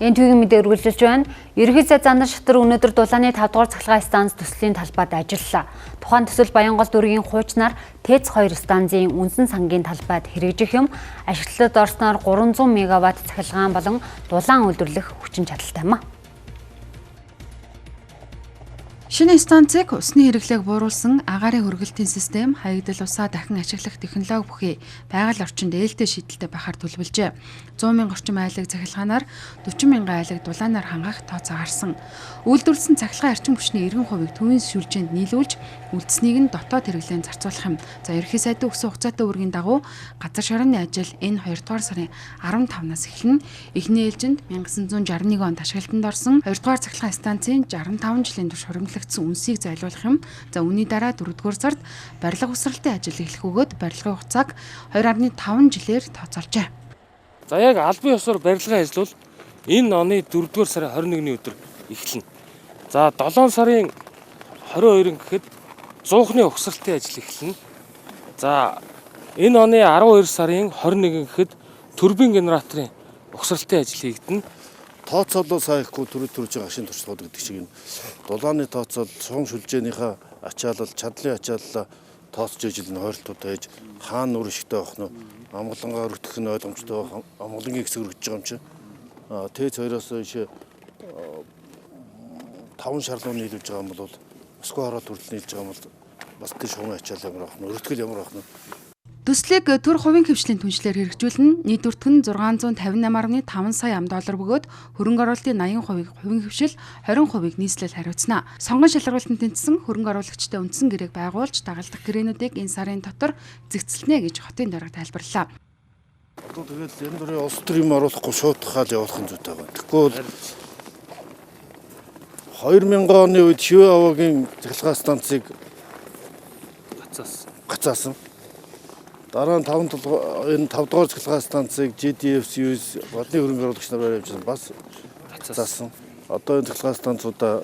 Энэ түүхийн мэдээ үргэлжилж байна. Ерөнхий сайд Зандан шатар өнөөдөр дулааны 5 дугаар цахилгаан станц төслийн талбайд ажиллалаа. Тухайн төсөл Баянгол дүүргийн хуучнаар ТЭЦ 2 станцын үндсэн сангийн талбайд хэрэгжих юм. Ашиглалтад орсноор 300 мегаватт цахилгаан болон дулаан үйлдвэрлэх хүчин чадалтай юм. Шинэ станцыг усны хэрэглээг бууруулсан агаарын хөргөлтийн систем, хаягдал усаа дахин ашиглах технологи бүхий байгаль орчинд ээлтэй шийдэлтэй байхаар төлөвлөжээ. 100 мянган орчим айлаг цахилгаанаар 40 мянган айлаг дулаанаар хангах тооцоо гарсан. Үйлдвэрлэсэн цахилгаан эрчим хүчний 90% төвийн шүлжээнд нийлүүлж, үлдсэнийг нь дотоод хэрэглээнд зарцуулах юм. За ерөнхий сайдын өгсөн хугацаатай үргийн дагуу газар шороны ажил энэ 2 дугаар сарын 15-наас эхэлнэ. Эхний ээлжинд 1961 онд ашиглалтанд орсон 2 дугаар цахилгаан станцын 65 жилийн турш хуримтлагдсан үнсийг зайлуулах юм. За үүний дараа 4 дугаар сард барилга усралтын ажил эхлэх бөгөөд барилгын хугацааг 2.5 жилээр тооцоолжээ. За яг албан ёсоор барилгын ажил бол энэ оны 4 дугаар сарын 21-ний өдөр эхэлнэ. За 7 сарын 22-нд гэхэд 100-ны угсралтын ажил эхэлнэ. За энэ оны 12 сарын 21 гэхэд турбин генераторын угсралтын ажил хийгдэнэ. Тооцоолоо саяхгүй төрөж байгаа ашийн туршлагууд гэдэг шиг энэ дулааны тооцоол сум шүлжээнийхээ ачаалал, чадлын ачааллаа тооцож ижил нь хойролтууд байж хаана нүр шигтэй байх нь амгалангаа өргөх нь ойлгомжтой байх, амгалангийн хэсэг өргөж байгаа юм чи. ТЭЦ 2-оос ийш 5 шарлуу нийлүүлж байгаа юм бол Москва хараа төрөл нийлж байгаа юм бол бас тэр шугам ачаал ямар байх нь, өргөтгөл ямар байх нь. Төслийг төр хувийн хвшлийн түншлээр хэрэгжүүлнэ. Нийт өртөг нь 658.5 сая $, бөгөөд хөрөнгө оруулалтын 80% хувийн хвшил, 20% нийслэл хариуцна. Сонгон шалгаруулалтанд тэнцсэн хөрөнгө оруулагчтай үндсэн гэрээг байгуулж дагалдах гэрээнүүдийг энэ сарын дотор зэгцэлнэ гэж хотын дарга тайлбарллаа. Одоо тэгэл энэ дөрөв улс төр юм оруулахгүй шууд хаал явуулах нь зүйтэй байна. Тэгэхгүй бол 2000 оны үед Шивэ аваагийн цахилгаан станцыг гацаасан. Дараа нь 5 дугаар цахилгаан станцыг GDF-с бодны хөрөнгө оруулагч нар барьж бас гацаасан. Одоо энэ цахилгаан станцуудаа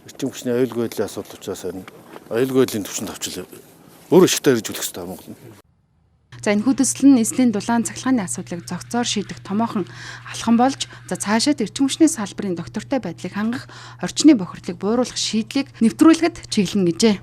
эрчим хүчний аюулгүй байдлын асуудал учраас аюулгүй байдлын түвшинд авчил өөр ашигтай хэрэгжүүлэх хэрэгтэй Монгол. За энэ төсөл нь нийслэлийн дулаан цахилгааны асуудлыг зохицоор шийдэх томоохон алхам болж, за цаашаад эрчим хүчний салбарын доктортой байдлыг хангах, орчны бохирдлыг бууруулах шийдлийг нэвтрүүлэхэд чиглэнэ гэжээ.